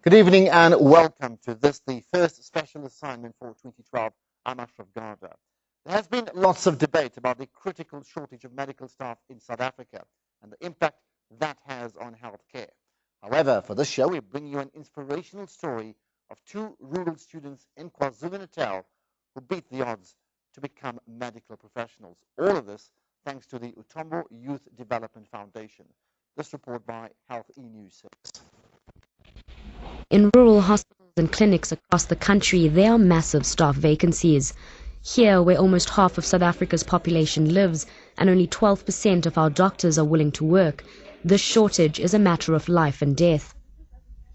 Good evening and welcome to the first special assignment for 2012. I'm Ashraf Garda. There has been lots of debate about the critical shortage of medical staff in South Africa and the impact that has on healthcare. However, for this show, we bring you an inspirational story of two rural students in KwaZulu-Natal who beat the odds to become medical professionals. All of this thanks to the Utombo Youth Development Foundation. This report by Health E-News 6. In rural hospitals and clinics across the country, there are massive staff vacancies. Here, where almost half of South Africa's population lives and only 12% of our doctors are willing to work, this shortage is a matter of life and death.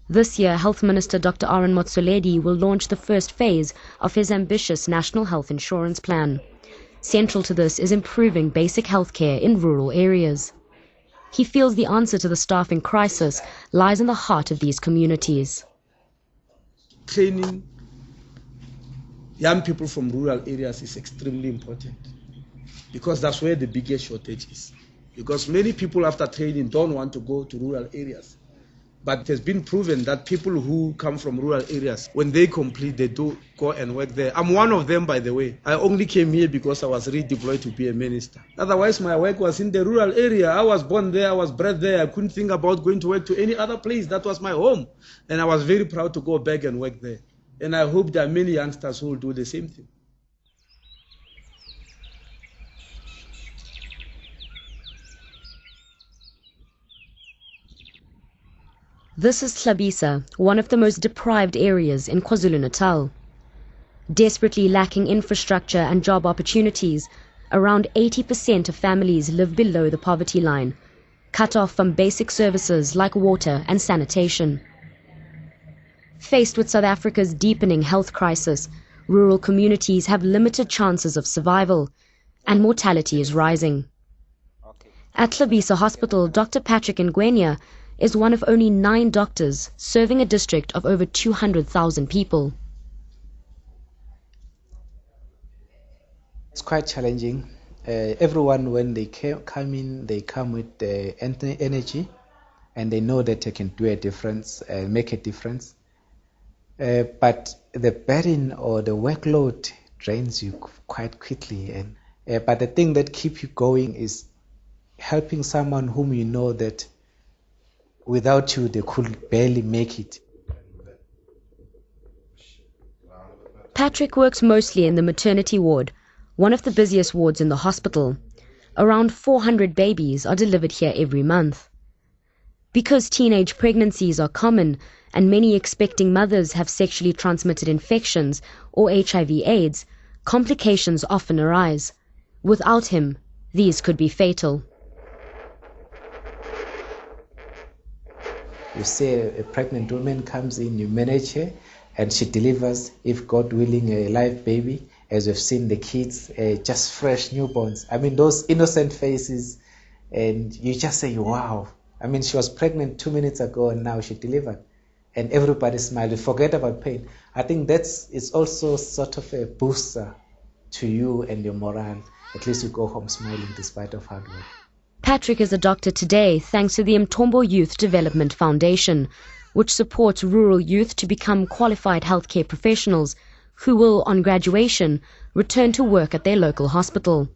This year, Health Minister Dr. Aaron Motsoaledi will launch the first phase of his ambitious National Health Insurance Plan. Central to this is improving basic health care in rural areas. He feels the answer to the staffing crisis lies in the heart of these communities. Training young people from rural areas is extremely important because that's where the biggest shortage is. Because many people after training don't want to go to rural areas. But it has been proven that people who come from rural areas, when they complete, they do go and work there. I'm one of them, by the way. I only came here because I was redeployed to be a minister. Otherwise, my work was in the rural area. I was born there, I was bred there. I couldn't think about going to work to any other place. That was my home. And I was very proud to go back and work there. And I hope there are many youngsters who will do the same thing. This is Tlhabisa, one of the most deprived areas in KwaZulu-Natal. Desperately lacking infrastructure and job opportunities, around 80% of families live below the poverty line, cut off from basic services like water and sanitation. Faced with South Africa's deepening health crisis, rural communities have limited chances of survival, and mortality is rising. At Tlhabisa Hospital, Dr. Patrick Ngwenya is one of only 9 doctors serving a district of over 200,000 people. It's quite challenging. Everyone, when they come in, they come with energy and they know that they can do a difference, make a difference. But the burden or the workload drains you quite quickly. But the thing that keeps you going is helping someone whom you know that without you, they could barely make it. Patrick works mostly in the maternity ward, one of the busiest wards in the hospital. Around 400 babies are delivered here every month. Because teenage pregnancies are common and many expecting mothers have sexually transmitted infections or HIV/AIDS, complications often arise. Without him, these could be fatal. You say a pregnant woman comes in, you manage her, and she delivers, if God willing, a live baby, as we've seen the kids, just fresh newborns. I mean, those innocent faces, and you just say, wow. I mean, she was pregnant 2 minutes ago, and now she delivered. And everybody smiled. You forget about pain. I think it's also sort of a booster to you and your morale. At least you go home smiling despite of hard work. Patrick is a doctor today thanks to the Utombo Youth Development Foundation, which supports rural youth to become qualified healthcare professionals who will, on graduation, return to work at their local hospital.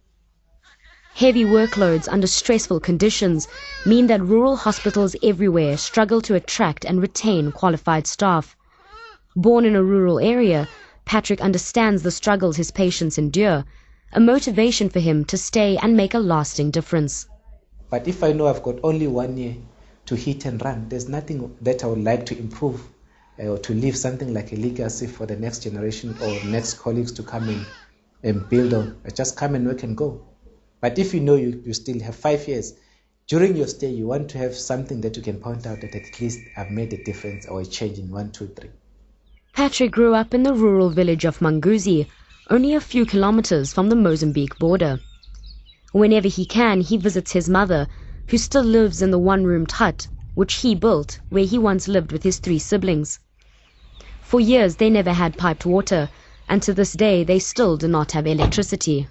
Heavy workloads under stressful conditions mean that rural hospitals everywhere struggle to attract and retain qualified staff. Born in a rural area, Patrick understands the struggles his patients endure, a motivation for him to stay and make a lasting difference. But if I know I've got only 1 year to hit and run, there's nothing that I would like to improve or to leave something like a legacy for the next generation or next colleagues to come in and build on. Just come and work and go. But if you know you still have 5 years, during your stay you want to have something that you can point out that at least I've made a difference or a change in 1, 2, 3. Patrick grew up in the rural village of Manguzi, only a few kilometers from the Mozambique border. Whenever he can, he visits his mother, who still lives in the one-roomed hut, which he built, where he once lived with his 3 siblings. For years, they never had piped water, and to this day, they still do not have electricity.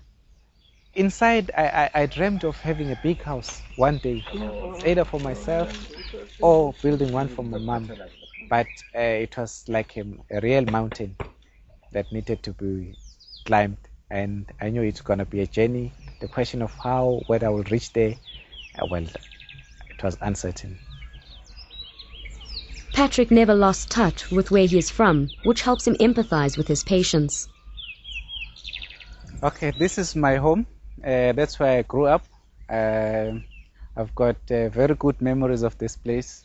Inside, I dreamt of having a big house one day, either for myself or building one for my mom. but it was like a real mountain that needed to be climbed, and I knew it's going to be a journey. The question of how, whether I will reach there, well, it was uncertain. Patrick never lost touch with where he is from, which helps him empathize with his patients. Okay, this is my home. That's where I grew up. I've got very good memories of this place.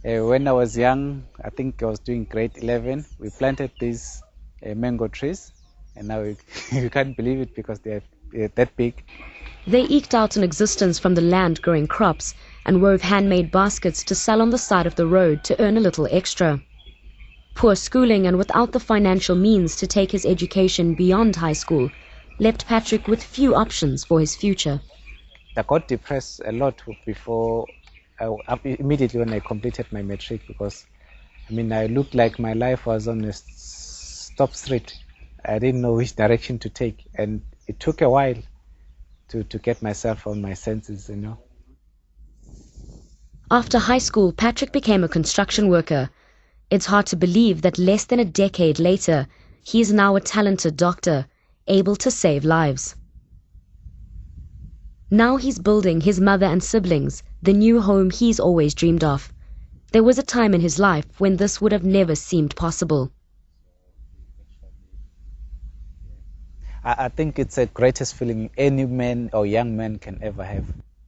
When I was young, I think I was doing grade 11, we planted these mango trees, and now you can't believe it because they're that big. They eked out an existence from the land growing crops and wove handmade baskets to sell on the side of the road to earn a little extra. Poor schooling and without the financial means to take his education beyond high school left Patrick with few options for his future. I got depressed a lot before, immediately when I completed my matric, because I looked like my life was on a stop street. I didn't know which direction to take, and it took a while to get myself on my senses, After high school, Patrick became a construction worker. It's hard to believe that less than a decade later, he is now a talented doctor, able to save lives. Now he's building his mother and siblings the new home he's always dreamed of. There was a time in his life when this would have never seemed possible. I think it's the greatest feeling any man or young man can ever have.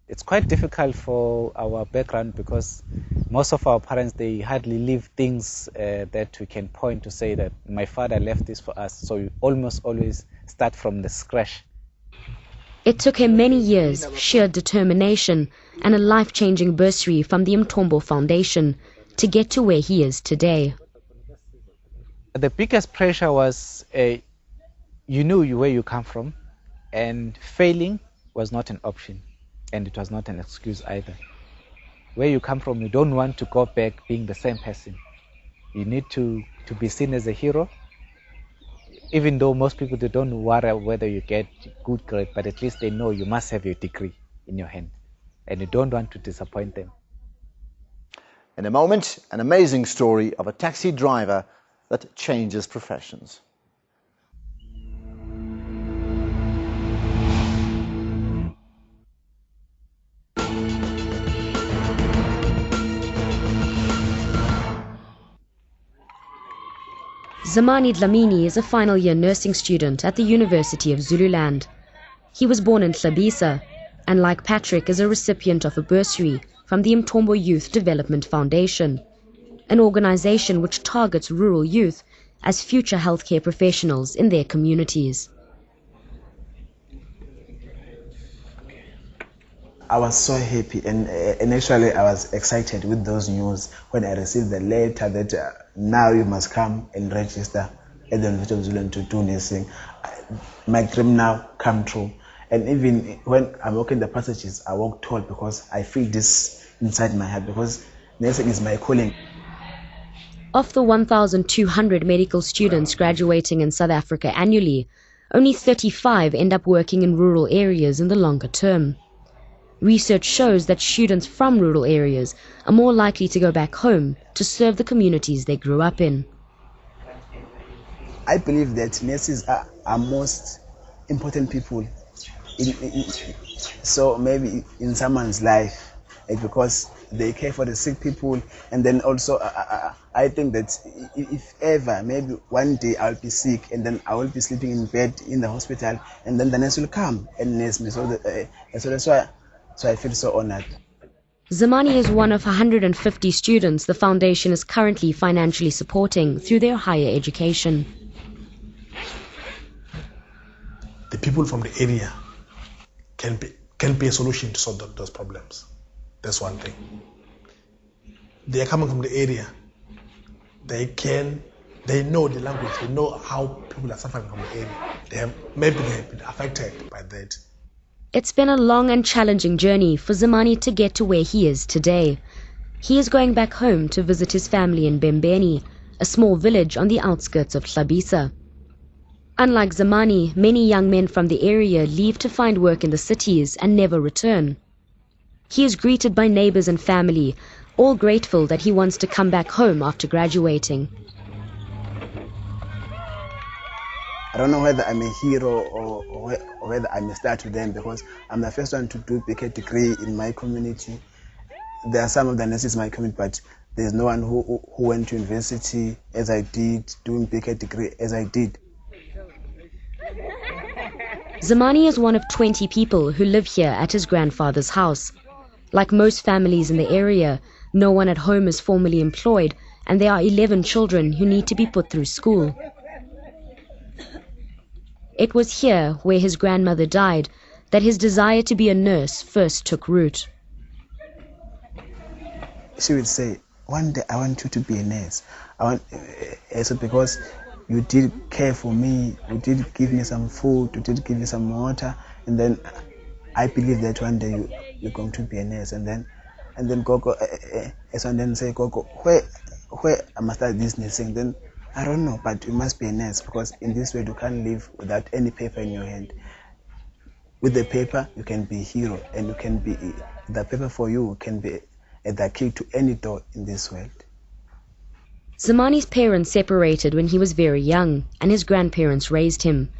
It's quite difficult for our background because most of our parents, they hardly leave things that we can point to say that my father left this for us. So you almost always start from the scratch. It took him many years, sheer determination, and a life-changing bursary from the Mthombo Foundation to get to where he is today. The biggest pressure was you knew where you come from, and failing was not an option, and it was not an excuse either. Where you come from, you don't want to go back being the same person. You need to be seen as a hero, even though most people, they don't worry whether you get good grade, but at least they know you must have your degree in your hand, and you don't want to disappoint them. In a moment, an amazing story of a taxi driver that changes professions. Zamani Dlamini is a final year nursing student at the University of Zululand. He was born in Hlabisa and, like Patrick, is a recipient of a bursary from the Mthombo Youth Development Foundation, an organization which targets rural youth as future healthcare professionals in their communities. I was so happy, and initially I was excited with those news when I received the letter that now you must come and register at the University of Zululand to do nursing. My dream now come true, and even when I'm walking the passages, I walk tall because I feel this inside my heart, because nursing is my calling. Of the 1,200 medical students graduating in South Africa annually, only 35 end up working in rural areas in the longer term. Research shows that students from rural areas are more likely to go back home to serve the communities they grew up in. I believe that nurses are most important people so maybe in someone's life, because they care for the sick people. And then also I think that if ever maybe one day I'll be sick and then I will be sleeping in bed in the hospital, and then the nurse will come and nurse me. So that's why I feel so honored. Zamani is one of 150 students the foundation is currently financially supporting through their higher education. The people from the area can be a solution to solve those problems. That's one thing. They are coming from the area. They know the language. They know how people are suffering from the area. Maybe they have been affected by that. It's been a long and challenging journey for Zamani to get to where he is today. He is going back home to visit his family in Bembeni, a small village on the outskirts of Hlabisa. Unlike Zamani, many young men from the area leave to find work in the cities and never return. He is greeted by neighbors and family, all grateful that he wants to come back home after graduating. I don't know whether I'm a hero or whether I'm a star to them, because I'm the first one to do BK degree in my community. There are some of the nurses in my community, but there's no one who went to university as I did, doing BK degree as I did. Zamani is one of 20 people who live here at his grandfather's house. Like most families in the area, no one at home is formally employed, and there are 11 children who need to be put through school. It was here, where his grandmother died, that his desire to be a nurse first took root. She would say, one day I want you to be a nurse. So because you did care for me, you did give me some food, you did give me some water, and then I believe that one day you're going to be a nurse. And then Gogo, and then say, Gogo, where I must start this nursing? Then I don't know, but you must be a nurse, because in this way you can't live without any paper in your hand. With the paper, you can be a hero, and you can be the paper for you can be the key to any door in this world. Zamani's parents separated when he was very young, and his grandparents raised him.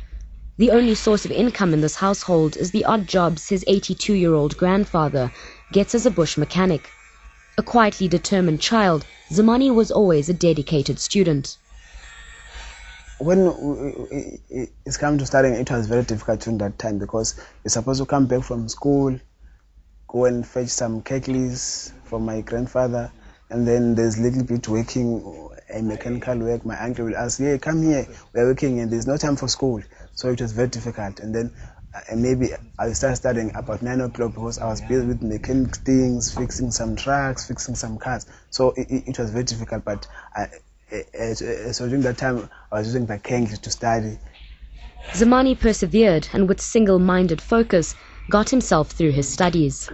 The only source of income in this household is the odd jobs his 82-year-old grandfather gets as a bush mechanic. A quietly determined child, Zamani was always a dedicated student. When it's come to studying, it was very difficult during that time, because you're supposed to come back from school, go and fetch some keklis from my grandfather, and then there's little bit working, a mechanical work. My uncle will ask, "Yeah, come here, we're working and there's no time for school." So it was very difficult. And then maybe I started studying about 9 o'clock, because I was busy with mechanic things, fixing some trucks, fixing some cars. So it was very difficult, but so during that time I was using the English to study. Zamani persevered, and with single-minded focus got himself through his studies.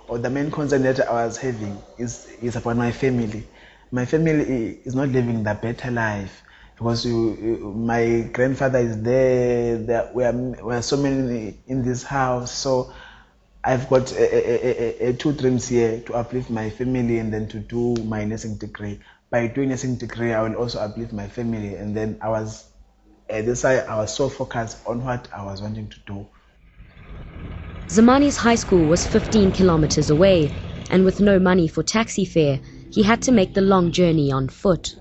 The main concern that I was having is about my family. My family is not living the better life, because my grandfather is there we are so many in this house. So I've got 2 dreams here: to uplift my family and then to do my nursing degree. By doing nursing degree, I will also uplift my family. And then I was so focused on what I was wanting to do. Zamani's high school was 15 kilometers away, and with no money for taxi fare, he had to make the long journey on foot.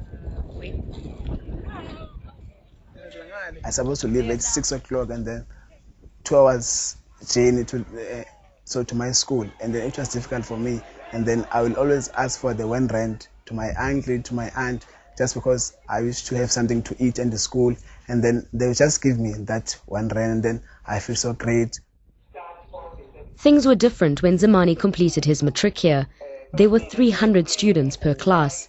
I was supposed to leave at 6 o'clock, and then 2 hours journey to my school, and then it was difficult for me. And then I will always ask for the R1 to my uncle, to my aunt, just because I used to have something to eat in the school, and then they would just give me that R1, and then I feel so great. Things were different when Zamani completed his matric here. There were 300 students per class.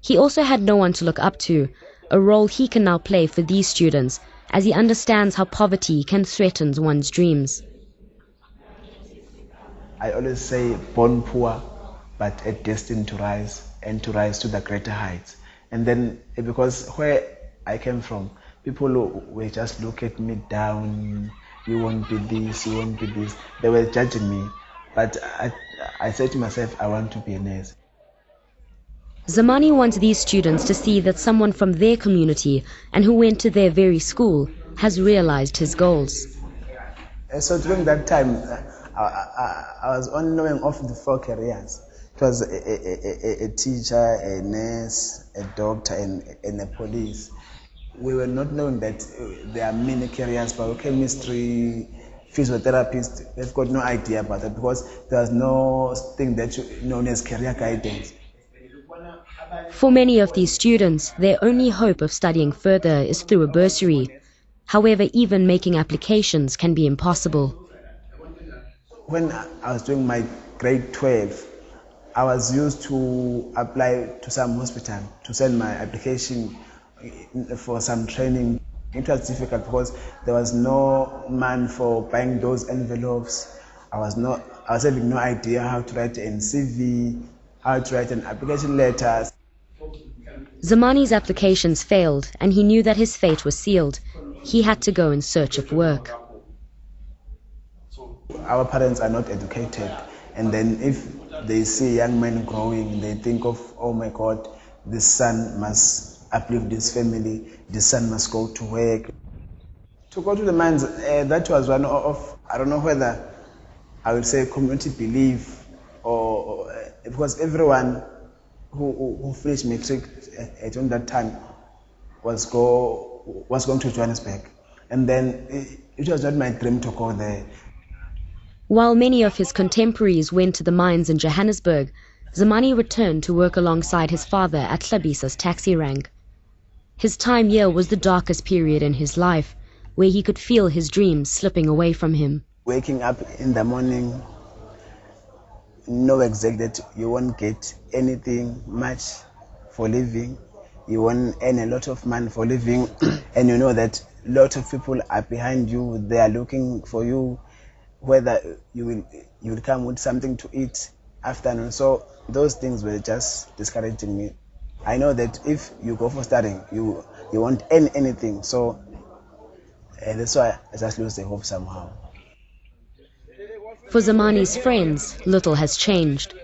He also had no one to look up to, a role he can now play for these students, as he understands how poverty can threaten one's dreams. I always say, born poor, but destined to rise, and to rise to the greater heights. And then, because where I came from, people will just look at me down. You won't be this, you won't be this. They were judging me. But I said to myself, I want to be a nurse. Zamani wants these students to see that someone from their community and who went to their very school has realized his goals. So during that time, I was only knowing of the 4 careers. It was a teacher, a nurse, a doctor, and a police. We were not knowing that there are many careers: biochemistry, physiotherapist. We've got no idea about that, because there's no thing known as career guidance. For many of these students, their only hope of studying further is through a bursary. However, even making applications can be impossible. When I was doing my grade 12, I was used to apply to some hospital to send my application for some training. It was difficult because there was no man for buying those envelopes. I was having no idea how to write an CV, how to write an application letter. Zamani's applications failed, and he knew that his fate was sealed. He had to go in search of work. Our parents are not educated, and then if they see young men growing, they think of, oh my God, this son must uplift this family, this son must go to work. To go to the mines, that was one of, I don't know whether I would say community belief, or because everyone who finished matric at that time was going to Johannesburg, and then it was not my dream to go there. While many of his contemporaries went to the mines in Johannesburg, Zamani returned to work alongside his father at Tlabisa's taxi rank. His time here was the darkest period in his life, where he could feel his dreams slipping away from him. Waking up in the morning, know exactly that you won't get anything much for living, you won't earn a lot of money for living, and you know that lots of people are behind you, they are looking for you, whether you will come with something to eat afternoon. So those things were just discouraging me. I know that if you go for studying, you won't earn anything. So that's why I just lose the hope somehow. For Zamani's friends, little has changed.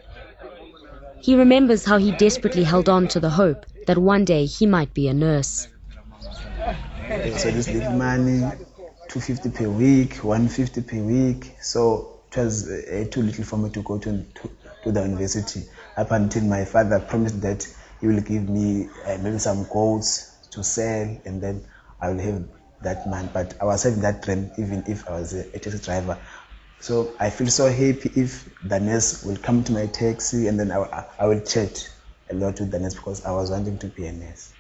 He remembers how he desperately held on to the hope that one day he might be a nurse. So this little money, 250 per week, 150 per week. So it was too little for me to go to the university. Up until my father promised that he will give me maybe some goats to sell, and then I will have that money. But I was having that dream even if I was a taxi driver. So I feel so happy if the nurse will come to my taxi, and then I will chat a lot with the nurse because I was wanting to be a nurse.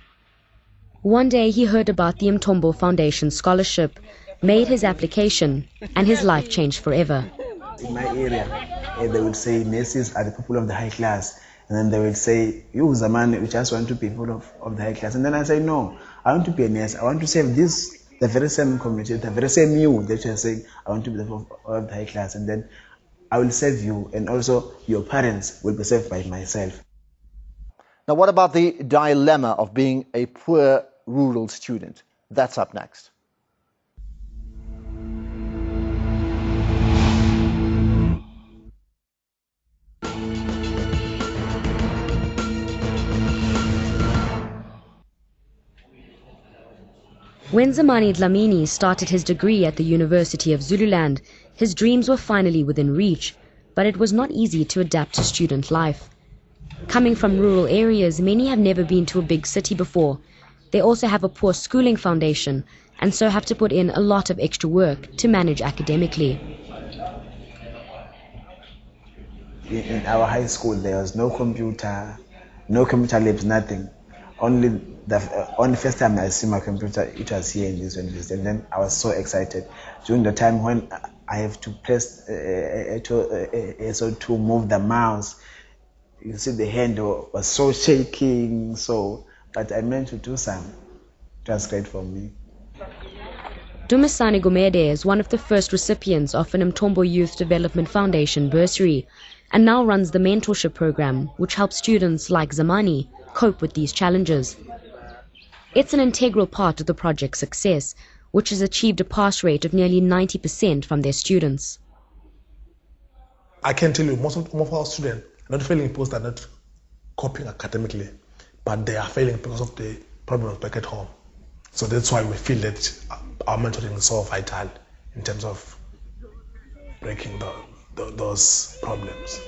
One day he heard about the Mtombo Foundation scholarship, made his application, and his life changed forever. In my area, they would say nurses are the people of the high class. And then they would say, you Zaman, we just want to be people of the high class. And then I say, no, I want to be a nurse. I want to serve the very same community, the very same you that you are saying, I want to be of the high class. And then I will serve you, and also your parents will be served by myself. Now, what about the dilemma of being a poor rural student? That's up next. When Zamani Dlamini started his degree at the University of Zululand, his dreams were finally within reach, but it was not easy to adapt to student life. Coming from rural areas, many have never been to a big city before. They also have a poor schooling foundation, and so have to put in a lot of extra work to manage academically. In our high school, there was no computer labs, nothing. Only the first time I see my computer, it was here in this university, and then I was so excited. During the time when I have to press to move the mouse, you see the hand was so shaking. But I managed to do some. It was great for me. Dumisani Gumede is one of the first recipients of an Mtombo Youth Development Foundation bursary, and now runs the mentorship program, which helps students like Zamani cope with these challenges. It's an integral part of the project's success, which has achieved a pass rate of nearly 90% from their students. I can tell you, most of our students are not failing because they're not coping academically, but they are failing because of the problems back at home. So that's why we feel that our mentoring is so vital in terms of breaking those problems.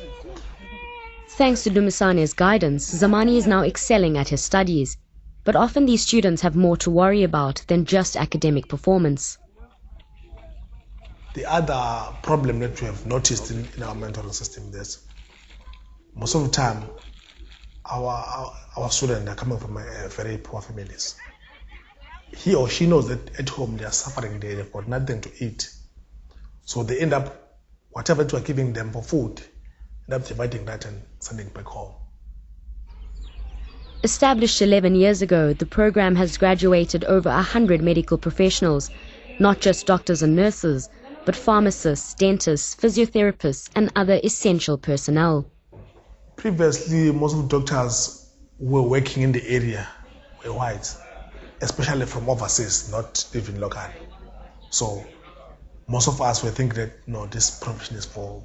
Thanks to Dumisane's guidance, Zamani is now excelling at his studies. But often these students have more to worry about than just academic performance. The other problem that we have noticed in our mentoring system is most of the time our students are coming from very poor families. He or she knows that at home they are suffering, they've got nothing to eat. So they end up, whatever you are giving them for food, end up dividing that and sending back home. Established 11 years ago, the program has graduated over 100 medical professionals, not just doctors and nurses, but pharmacists, dentists, physiotherapists, and other essential personnel. Previously, most of the doctors who were working in the area were white, especially from overseas, not even local. So most of us were thinking that, no, this profession is for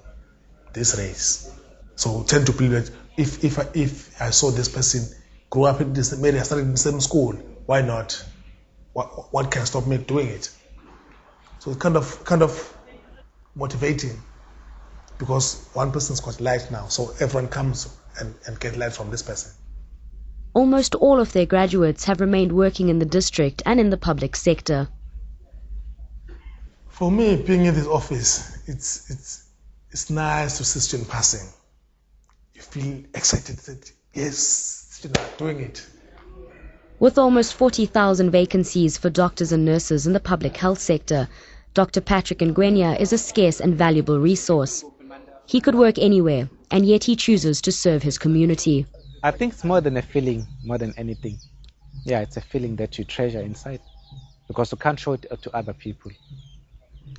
this race. So tend to believe that if I saw this person grow up in this, maybe I started in the same school, why not? What can stop me doing it? So it's kind of motivating, because one person's got light now, so everyone comes and get light from this person. Almost all of their graduates have remained working in the district and in the public sector. For me, being in this office, it's nice to see students passing. You feel excited that yes, students are doing it. With almost 40,000 vacancies for doctors and nurses in the public health sector, Dr. Patrick Ngwenya is a scarce and valuable resource. He could work anywhere, and yet he chooses to serve his community. I think it's more than a feeling, more than anything. Yeah, it's a feeling that you treasure inside, because you can't show it to other people.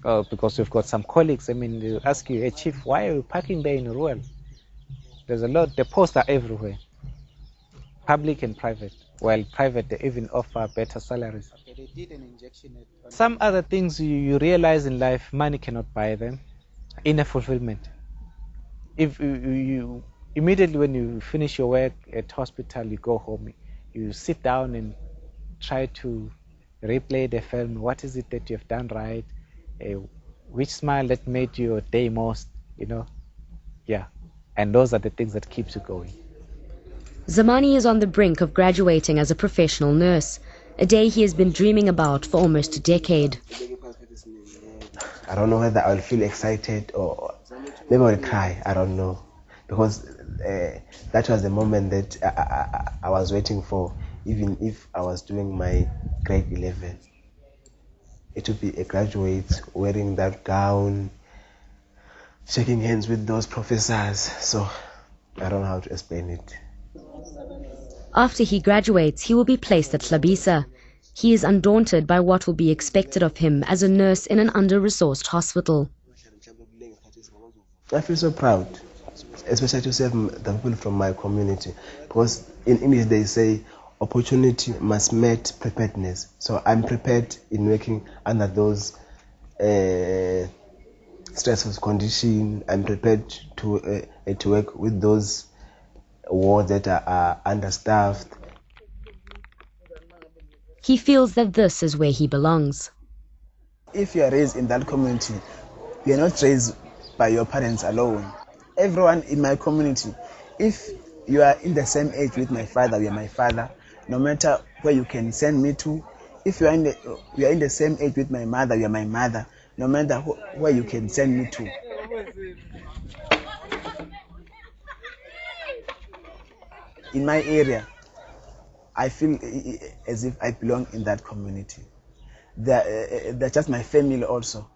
Because you've got some colleagues, I mean, they ask you, hey chief, why are you parking there in rural? There's a lot, the posts are everywhere, public and private. While private, they even offer better salaries. Okay, they did an injection at Some other things you realize in life, money cannot buy them. Inner fulfillment. If you immediately when you finish your work at hospital, you go home, you sit down and try to replay the film. What is it that you have done right? Which smile that made your day most, yeah. And those are the things that keeps you going. Zamani is on the brink of graduating as a professional nurse, a day he has been dreaming about for almost a decade. I don't know whether I'll feel excited or maybe I'll cry. I don't know, because that was the moment that I was waiting for. Even if I was doing my grade 11, it would be a graduate wearing that gown, shaking hands with those professors. So I don't know how to explain it. After he graduates, he will be placed at Hlabisa. He is undaunted by what will be expected of him as a nurse in an under-resourced hospital. I feel so proud, especially to serve the people from my community, because in English they say opportunity must meet preparedness. So I'm prepared in working under those stressful conditions. I'm prepared to work with those wards that are understaffed. He feels that this is where he belongs. If you are raised in that community, you are not raised by your parents alone. Everyone in my community, if you are in the same age with my father, you are my father. No matter where you can send me to, if you are in the same age with my mother, you are my mother. No matter where you can send me to. In my area, I feel as if I belong in that community. They're just my family also.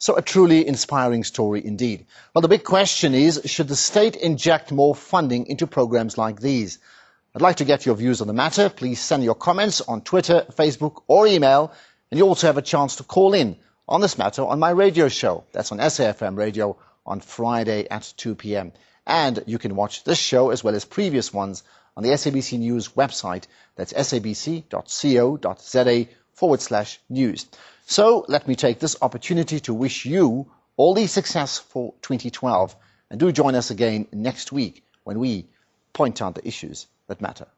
So a truly inspiring story indeed. Well, the big question is, should the state inject more funding into programs like these? I'd like to get your views on the matter. Please send your comments on Twitter, Facebook or email. And you also have a chance to call in on this matter on my radio show. That's on SAFM Radio on Friday at 2 p.m. And you can watch this show as well as previous ones on the SABC News website. That's sabc.co.za/news. So let me take this opportunity to wish you all the success for 2012. And do join us again next week when we point out the issues that matter.